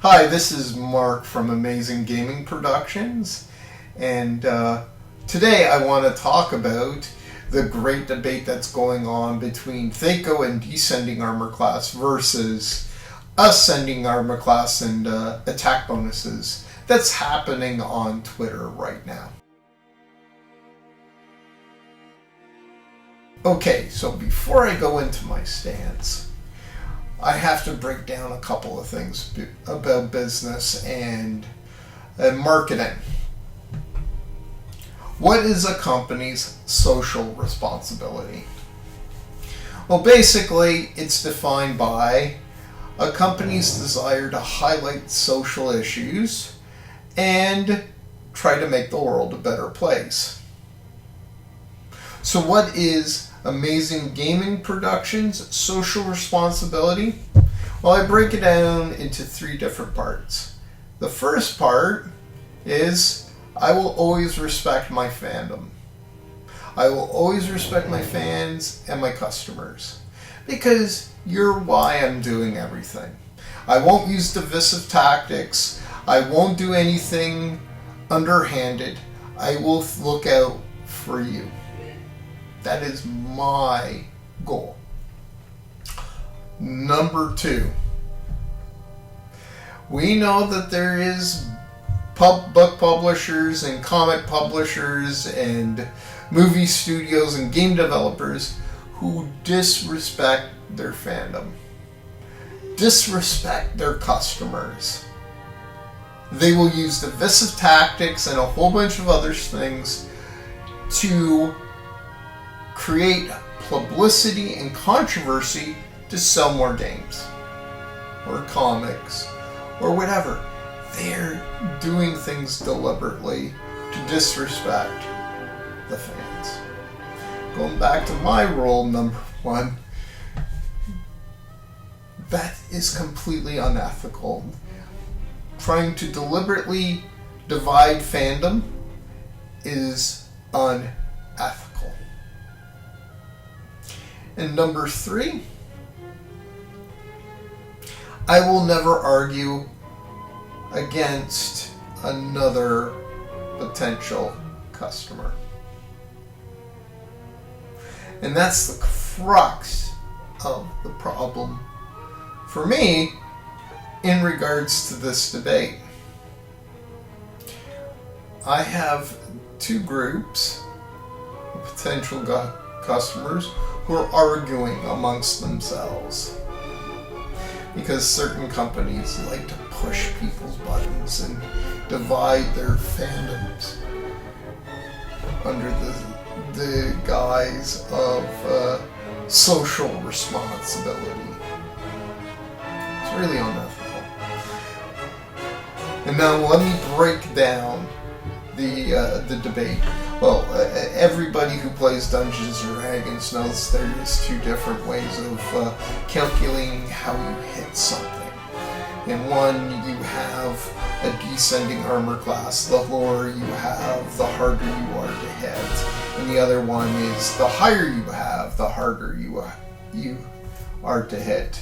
Hi, this is Mark from Amazing Gaming Productions, and today I want to talk about the great debate that's going on between Thac0 and descending armor class versus ascending armor class and attack bonuses that's happening on Twitter right now. Okay, so before I go into my stance, I have to break down a couple of things about business and marketing. What is a company's social responsibility? Well, basically, it's defined by a company's desire to highlight social issues and try to make the world a better place. So what is Amazing Gaming Productions' social responsibility? Well, I break it down into three different parts. The first part is I will always respect my fandom. I will always respect my fans and my customers because you're why I'm doing everything. I won't use divisive tactics. I won't do anything underhanded. I will look out for you. That is my goal. Number two, we know that there is book publishers and comic publishers and movie studios and game developers who disrespect their fandom, disrespect their customers. They will use divisive tactics and a whole bunch of other things to create publicity and controversy to sell more games or comics or whatever. They're doing things deliberately to disrespect the fans. Going back to my rule number one, that is completely unethical. Trying to deliberately divide fandom is unethical. And number three, I will never argue against another potential customer. And that's the crux of the problem for me in regards to this debate. I have two groups of potential customers who are arguing amongst themselves because certain companies like to push people's buttons and divide their fandoms under the guise of social responsibility. It's really unethical. And now let me break down the debate. Well, everybody who plays Dungeons & Dragons knows there is two different ways of calculating how you hit something. In one, you have a descending armor class. The lower you have, the harder you are to hit. And the other one is the higher you have, the harder you are to hit.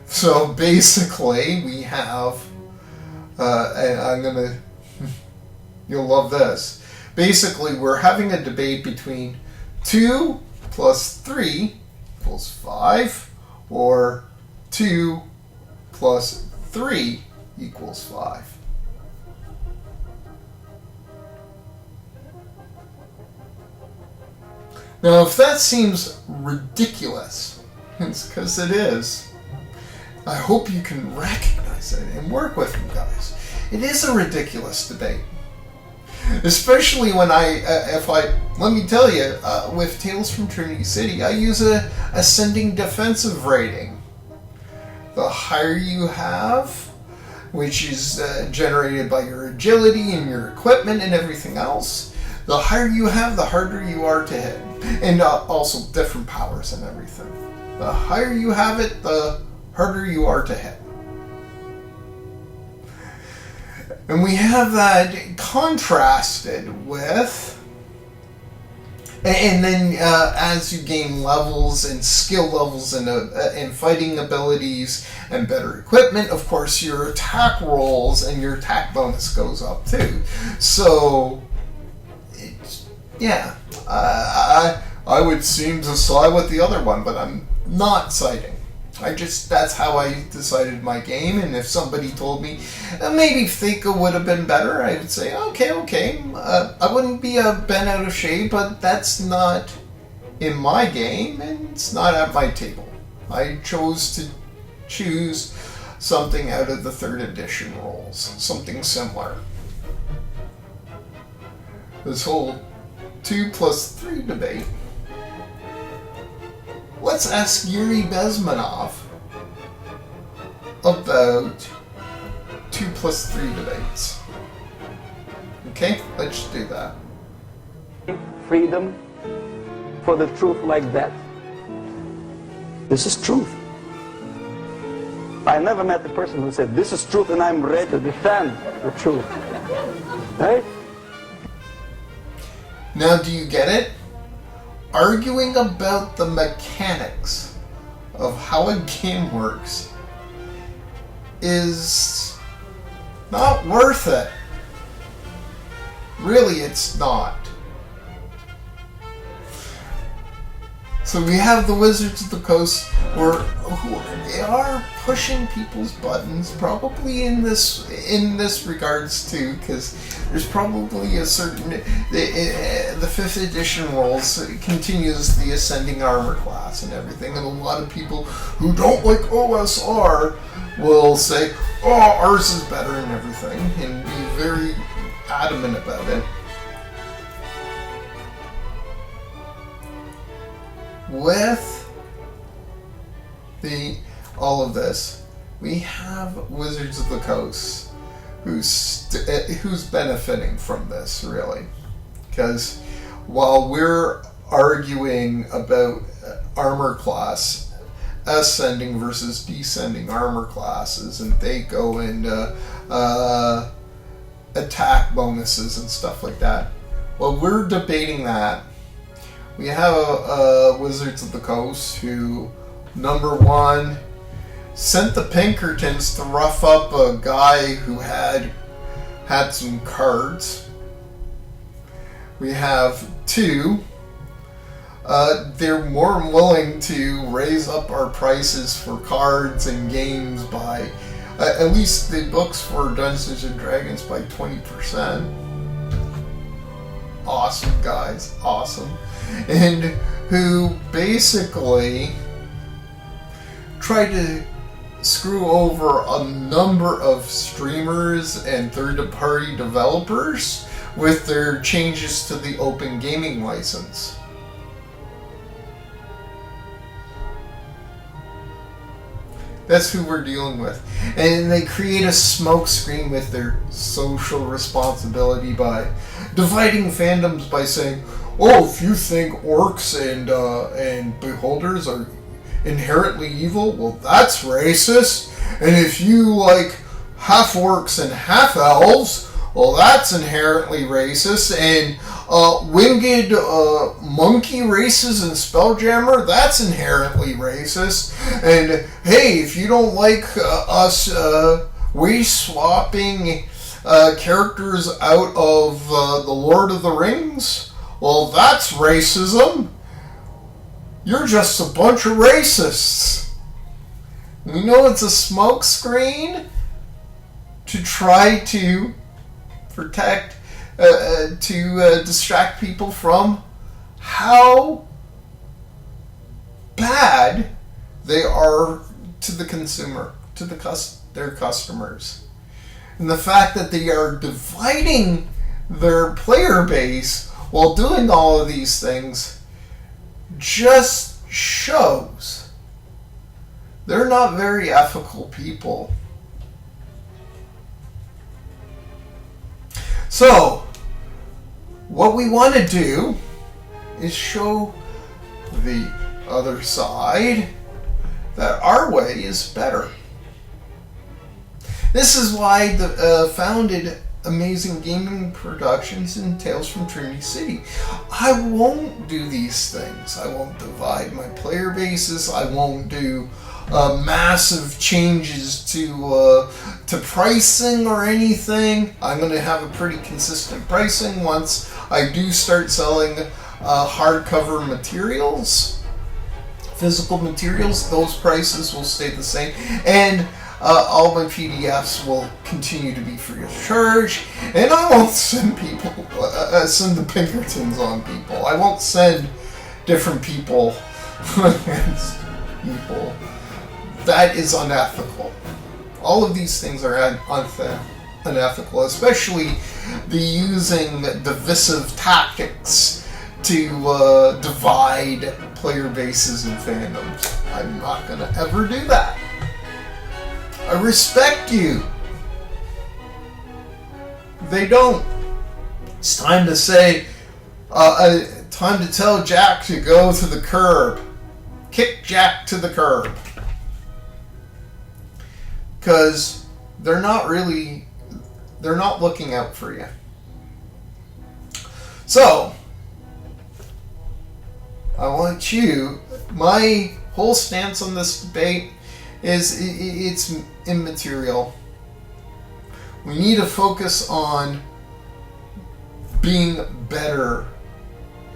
So basically, we have and you'll love this. Basically, we're having a debate between 2 plus 3 equals 5, or 2 plus 3 equals 5. Now, if that seems ridiculous, it's because it is. I hope you can recognize it and work with me, guys. It is a ridiculous debate. Especially when let me tell you, with Tales from Trinity City, I use a ascending defensive rating. The higher you have, which is generated by your agility and your equipment and everything else, the higher you have, the harder you are to hit. And also different powers and everything. The higher you have it, the harder you are to hit. And we have that contrasted with And then as you gain levels and skill levels and fighting abilities and better equipment, of course your attack rolls and your attack bonus goes up too. So, yeah, I would seem to side with the other one, but I'm not siding. That's how I decided my game, and if somebody told me maybe Thac0 would have been better, I would say, okay. I wouldn't be bent out of shape, but that's not in my game, and it's not at my table. I chose to choose something out of the 3rd edition rules, something similar. This whole 2 plus 3 debate. Let's ask Yuri Bezmenov about 2 plus 3 debates. Okay, let's do that. Freedom for the truth like that. This is truth. I never met a person who said, this is truth and I'm ready to defend the truth. Right? Now, do you get it? Arguing about the mechanics of how a game works is not worth it. Really, it's not. So we have the Wizards of the Coast who they are pushing people's buttons, probably in this regards too, because there's probably a certain the 5th edition rules continues the ascending armor class and everything, and a lot of people who don't like OSR will say, "Oh, ours is better" and everything, and be very adamant about it. With all of this, we have Wizards of the Coast who's benefiting from this, really, because while we're arguing about armor class ascending versus descending armor classes, and they go into attack bonuses and stuff like that, while we're debating that, we have Wizards of the Coast who, number one, sent the Pinkertons to rough up a guy who had some cards. We have 2, they're more than willing to raise up our prices for cards and games by, at least the books for Dungeons and Dragons, by 20%. Awesome, guys, awesome. And who basically tried to screw over a number of streamers and third-party developers with their changes to the open gaming license. That's who we're dealing with. And they create a smokescreen with their social responsibility by dividing fandoms by saying, oh, if you think orcs and beholders are inherently evil, well, that's racist. And if you like half-orcs and half-elves, well, that's inherently racist. And winged monkey races and Spelljammer, that's inherently racist. And hey, if you don't like us waist-swapping characters out of the Lord of the Rings, well, that's racism. You're just a bunch of racists. You know, it's a smokescreen to try to protect, to distract people from how bad they are to the consumer, to their customers. And the fact that they are dividing their player base while doing all of these things just shows they're not very ethical people. So, what we want to do is show the other side that our way is better. This is why the founded amazing gaming productions and Tales from Trinity City. I won't do these things. I won't divide my player bases. I won't do massive changes to pricing or anything. I'm going to have a pretty consistent pricing once I do start selling hardcover materials, physical materials. Those prices will stay the same, and all my PDFs will continue to be free of charge, and I won't send people, send the Pinkertons on people. I won't send different people against people. That is unethical. All of these things are unethical, especially the using divisive tactics to divide player bases and fandoms. I'm not going to ever do that. I respect you. They don't. It's time to say, time to tell Jack to go to the curb. Kick Jack to the curb. Because they're not looking out for you. So, I want you, my whole stance on this debate is it's immaterial. We need to focus on being better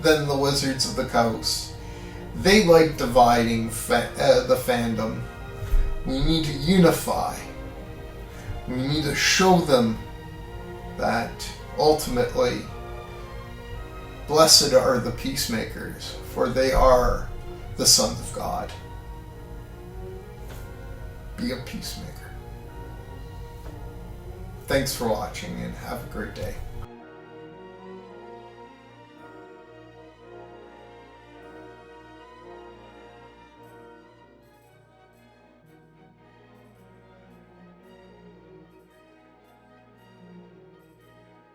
than the Wizards of the Coast. They like dividing the fandom. We need to unify. We need to show them that ultimately, blessed are the peacemakers, for they are the sons of God. Be a peacemaker. Thanks for watching and have a great day.